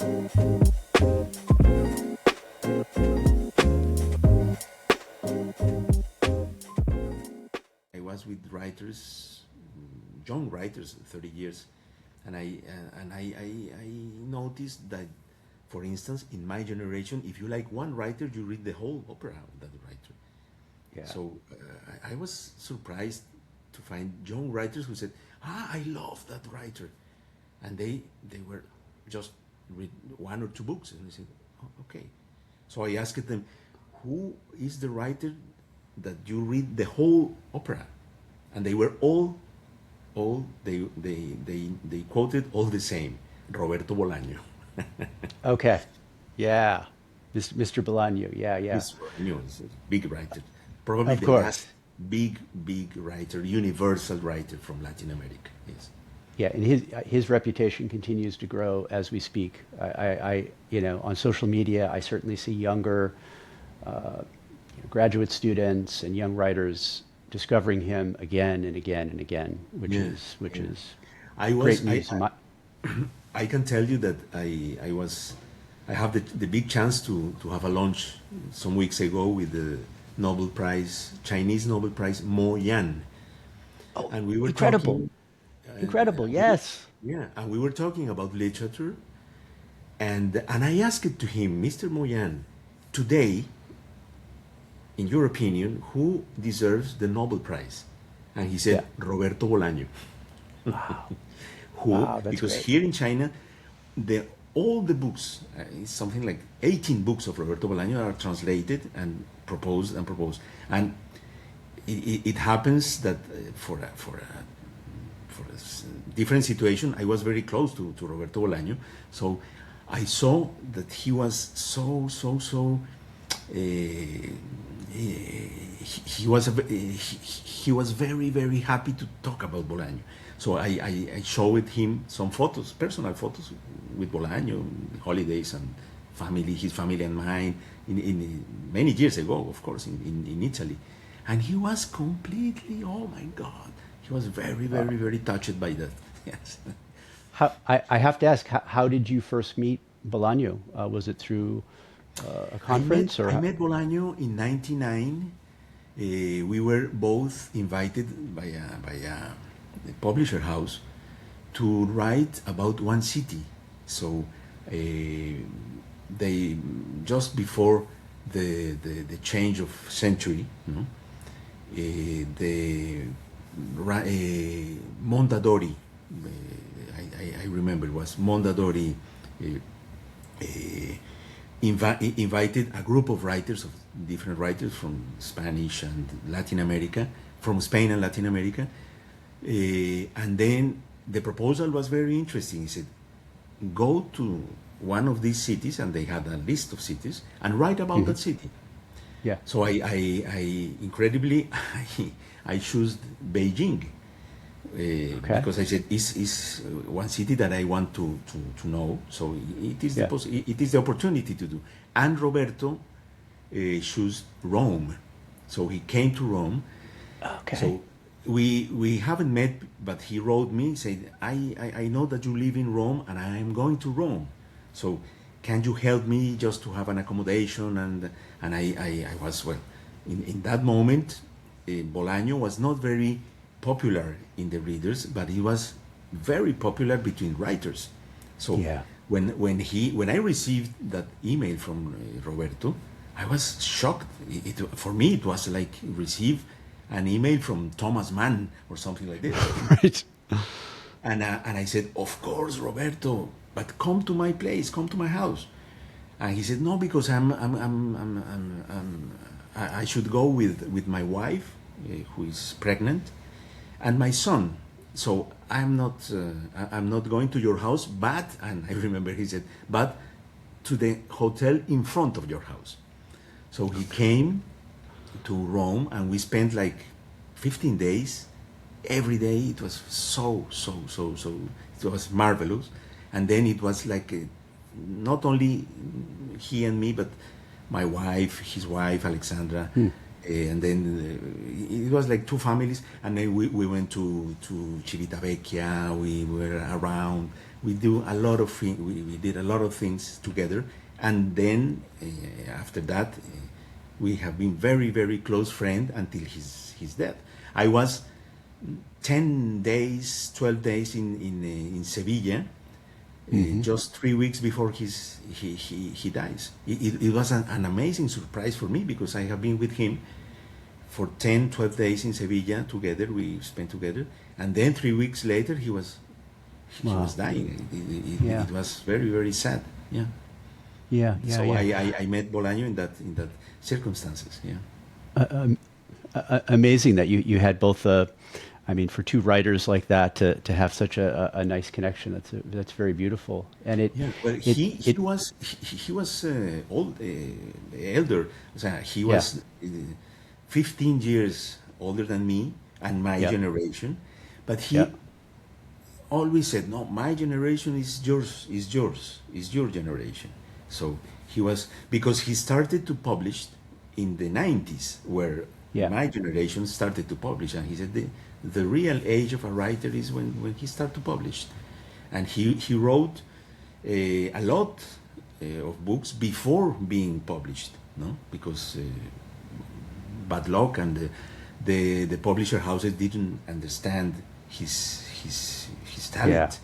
I was with writers, young writers, 30 years, and I noticed that, for instance, in my generation, if you like one writer, you read the whole opera of that writer. Yeah. So I was surprised to find young writers who said, "Ah, I love that writer," and they were just read one or two books, and they said, "Oh, okay." So I asked them, "Who is the writer that you read the whole opera?" And they were all they quoted all the same, Roberto Bolaño. Okay. Yeah. Mr. Bolaño. Yeah, yeah. This Bolaño is a big writer, probably Of the last course. big writer, universal writer from Latin America. Yes. Yeah, and his reputation continues to grow as we speak. On social media, I certainly see younger graduate students and young writers discovering him again and again and again, which Yeah, is which yeah. is I great was news. I can tell you that I have the big chance to have a lunch some weeks ago with the Nobel Prize, Chinese Nobel Prize Mo Yan, Oh, and we were incredible, talking. incredible! We were, Yes. yeah, and we were talking about literature, and I asked it to him, Mr. Mo Yan, today, in your opinion, who deserves the Nobel Prize? And he Yeah. said Roberto Bolaño. Wow. Who, Wow, that's because great. here in China, the all the books, it's something like 18 books of Roberto Bolaño are translated and proposed, and it happens that for a different situation, I was very close to Roberto Bolaño, so I saw that he was so. He was he was very happy to talk about Bolaño. So I showed him some photos, personal photos with Bolaño, holidays and family, his family and mine, in many years ago, of course, in Italy, and he was completely, oh my God, he was very touched by that. Yes. I have to ask, how did you first meet Bolaño? Was it through a conference or I met Bolaño in '99. We were both invited a publisher house to write about one city. So they just before the change of century, you know, the Mondadori. I remember it was Mondadori. Uh, invited a group of writers, of different writers from Spanish and Latin America, from Spain and Latin America, and then the proposal was very interesting. He said, "Go to one of these cities," and they had a list of cities, "and write about Mhm. that city." Yeah. So I incredibly, I chose Beijing. Okay. Because I said is one city that I want to know, so it is Yeah. it is the opportunity to do. And Roberto chose Rome, so he came to Rome. Okay. So we haven't met, but he wrote me, said, I know that you live in Rome and I am going to Rome, so can you help me just to have an accommodation? And I was, well, in that moment, Bolaño was not very popular in the readers, but he was very popular between writers. So Yeah. when I received that email from Roberto, I was shocked. For me, it was like receive an email from Thomas Mann or something like this. Right. And I said, of course, Roberto, but come to my place, come to my house. And he said, no, because I should go with my wife, who is pregnant, and my son. So I'm not going to your house, but, and I remember he said, but to the hotel in front of your house. So he came to Rome, and we spent like 15 days. Every day it was so. It was marvelous, and then it was like not only he and me, but my wife, his wife Alexandra, and then it was like two families, and then we went to Civitavecchia. We were around. we do a lot of we did a lot of things together, and then after that, we have been very, very close friends until his death. I was 10 days, 12 days in Sevilla, just 3 weeks before he dies. It was an amazing surprise for me, because I have been with him for 10, 12 days in Sevilla together. We spent together, and then 3 weeks later he was dying. It was very, very sad. Yeah. So I met Bolaño in that circumstances. Yeah. Amazing that you had both. I mean, for two writers like that to have such a nice connection, that's very beautiful. And he was old, elder. He was 15 years older than me and my generation, but he always said, "No, my generation is yours, is your generation." So he was, because he started to publish in the 90s, where my generation started to publish, and he said the real age of a writer is when he started to publish. And he wrote a lot of books before being published, no? Because bad luck, and the publisher houses didn't understand his talent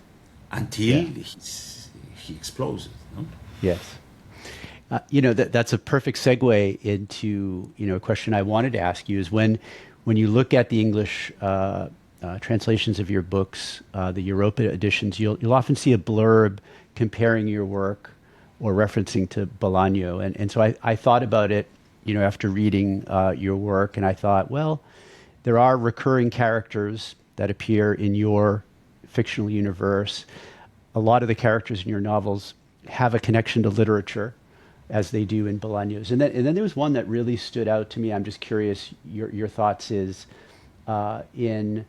until he exploded, no? Yes. That's a perfect segue into, a question I wanted to ask you is when you look at the English translations of your books, the Europa editions, you'll often see a blurb comparing your work or referencing to Bolaño. And so I thought about it, after reading your work, and I thought, well, there are recurring characters that appear in your fictional universe. A lot of the characters in your novels have a connection to literature, as they do in Bolaño's. And then there was one that really stood out to me. I'm just curious, your thoughts is in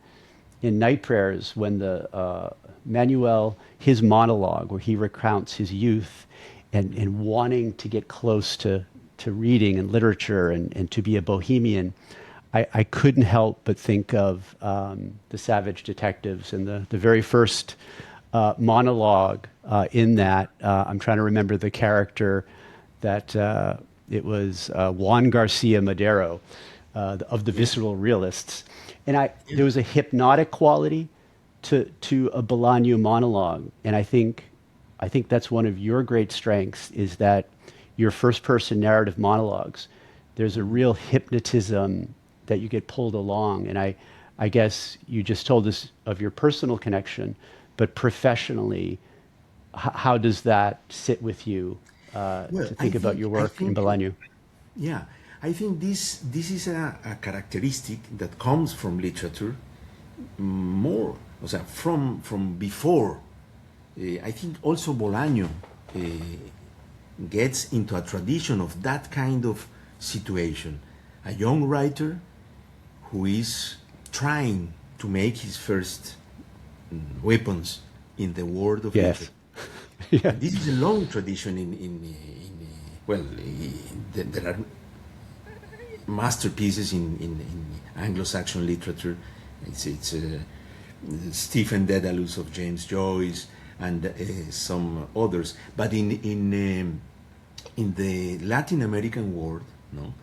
Night Prayers, when the Manuel, his monologue, where he recounts his youth and wanting to get close to reading and literature and to be a bohemian, I couldn't help but think of the Savage Detectives, and the very first monologue in that. I'm trying to remember the character that it was Juan Garcia Madero of the Visceral Realists. And there was a hypnotic quality to a Bolaño monologue. And I think that's one of your great strengths, is that your first person narrative monologues, there's a real hypnotism that you get pulled along. And I guess you just told us of your personal connection, but professionally, how does that sit with you? To think about your work in Bolaño. Yeah, I think this is a characteristic that comes from literature more, from before. I think also Bolaño gets into a tradition of that kind of situation. A young writer who is trying to make his first weapons in the world of literature. This is a long tradition there are masterpieces in Anglo-Saxon literature. It's Stephen Dedalus of James Joyce and some others. But in the Latin American world, no,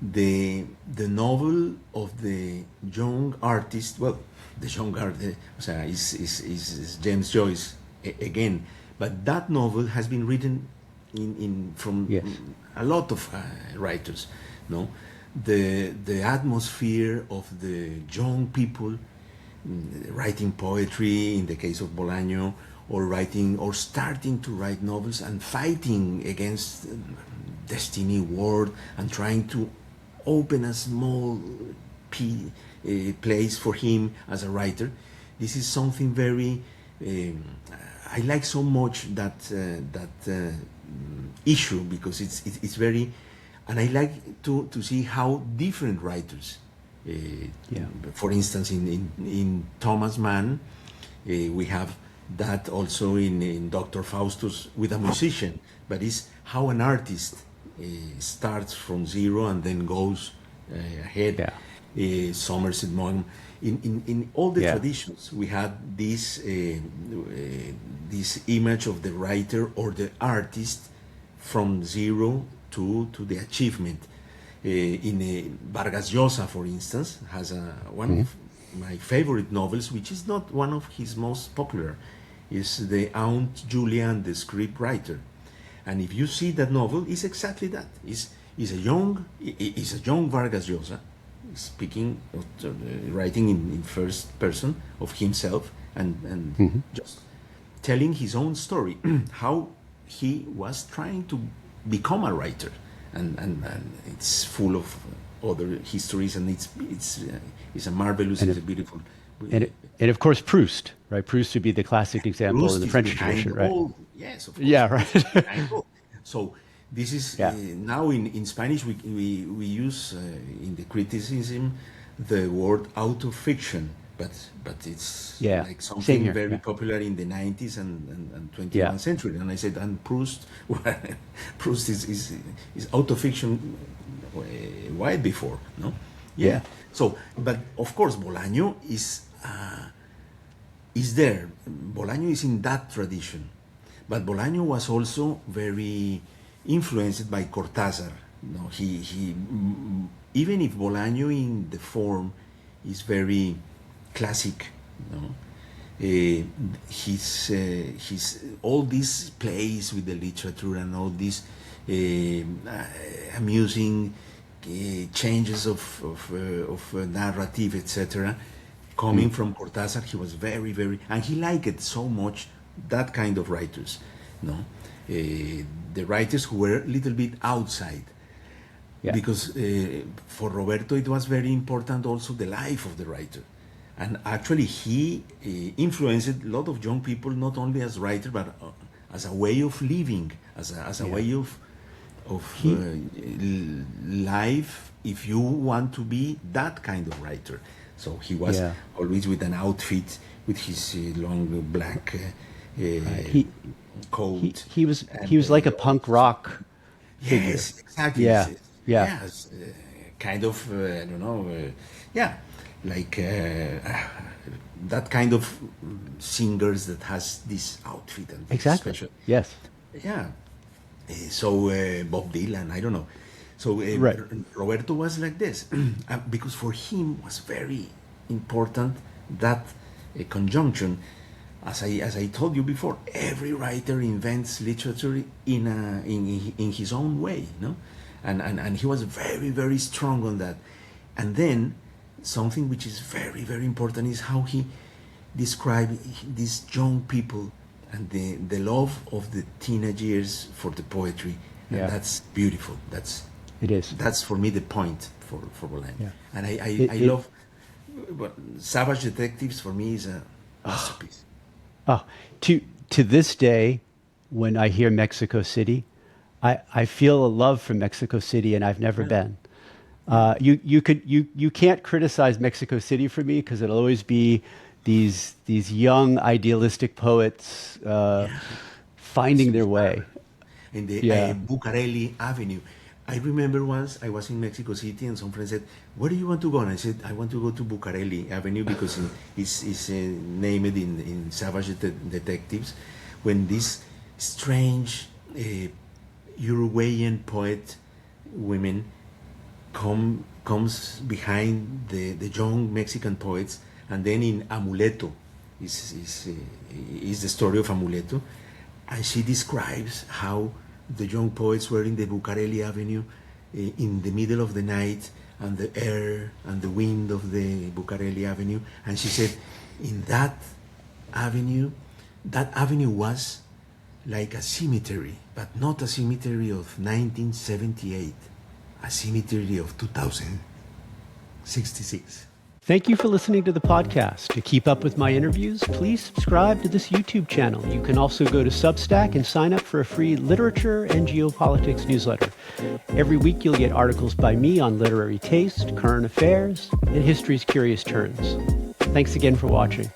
the novel of the young artist, the young artist is James Joyce again. But that novel has been written from a lot of writers. No, the atmosphere of the young people writing poetry, in the case of Bolaño, or starting to write novels and fighting against destiny, world, and trying to open a small place for him as a writer. This is something very. I like so much that issue, because it's very, and I like to see how different writers. For instance, in Thomas Mann, we have that also in Dr. Faustus with a musician, but it's how an artist starts from zero and then goes ahead. Somerset Maugham in all the Yeah. traditions, we had this image of the writer or the artist from zero to the achievement. Vargas Llosa, for instance, has one of my favorite novels, which is not one of his most popular, is the Aunt Julia and the Script Writer. And if you see that novel, it's exactly that. It's a young Vargas Llosa, speaking, writing in first person of himself, and just telling his own story, how he was trying to become a writer, and it's full of other histories, and it's a marvelous, it's a beautiful. And of course Proust, right? Proust would be the classic example Proust in the is French behind tradition, right? all- yes, of course. Yeah, right. Proust is behind all. So this is Yeah. now in Spanish we use in the criticism the word autofiction, but it's Yeah, like same something here, very yeah. popular in the 90s and 21st Yeah. century. And I said, and Proust, Proust is autofiction way before, no? Yeah. So, but of course, Bolaño is there. Bolaño is in that tradition, but Bolaño was also very influenced by Cortázar. No, he even if Bolaño in the form is very classic, no, his all these plays with the literature and all these amusing changes of narrative, etc., coming from Cortázar, he was very, and he liked it so much, that kind of writers, no, the writers who were a little bit outside. Yeah. Because for Roberto it was very important also the life of the writer, and actually he influenced a lot of young people, not only as writer but as a way of living, as a way of life, if you want to be that kind of writer. So he was always with an outfit, with his long black coat. He was like a punk rock figure. Yes, exactly. Yeah. Yes, kind of, I don't know, like that kind of singers that has this outfit and this Exactly. special. Yes. Yeah. So Bob Dylan, I don't know. So Right. Roberto was like this, because for him was very important that conjunction. As I told you before, every writer invents literature in his own way, no, and he was very strong on that. And then something which is very important is how he described these young people and the love of the teenage years for the poetry, and that's beautiful. It is. That's for me the point for Bolaño. Yeah. And I love Savage Detectives. For me is a masterpiece. Oh, to this day, when I hear Mexico City, I feel a love for Mexico City, and I've never been. You can't criticize Mexico City for me, because it'll always be these young idealistic poets finding their way. In the Bucareli Avenue. I remember once I was in Mexico City and some friends said, "Where do you want to go?" And I said, "I want to go to Bucareli Avenue because it's named in Savage Detectives, when this strange Uruguayan poet women comes behind the young Mexican poets, and then in Amuleto is the story of Amuleto, and she describes how the young poets were in the Bucareli Avenue in the middle of the night, and the air and the wind of the Bucareli Avenue, and she said, in that avenue was like a cemetery, but not a cemetery of 1978, a cemetery of 2066. Thank you for listening to the podcast. To keep up with my interviews, please subscribe to this YouTube channel. You can also go to Substack and sign up for a free literature and geopolitics newsletter. Every week you'll get articles by me on literary taste, current affairs, and history's curious turns. Thanks again for watching.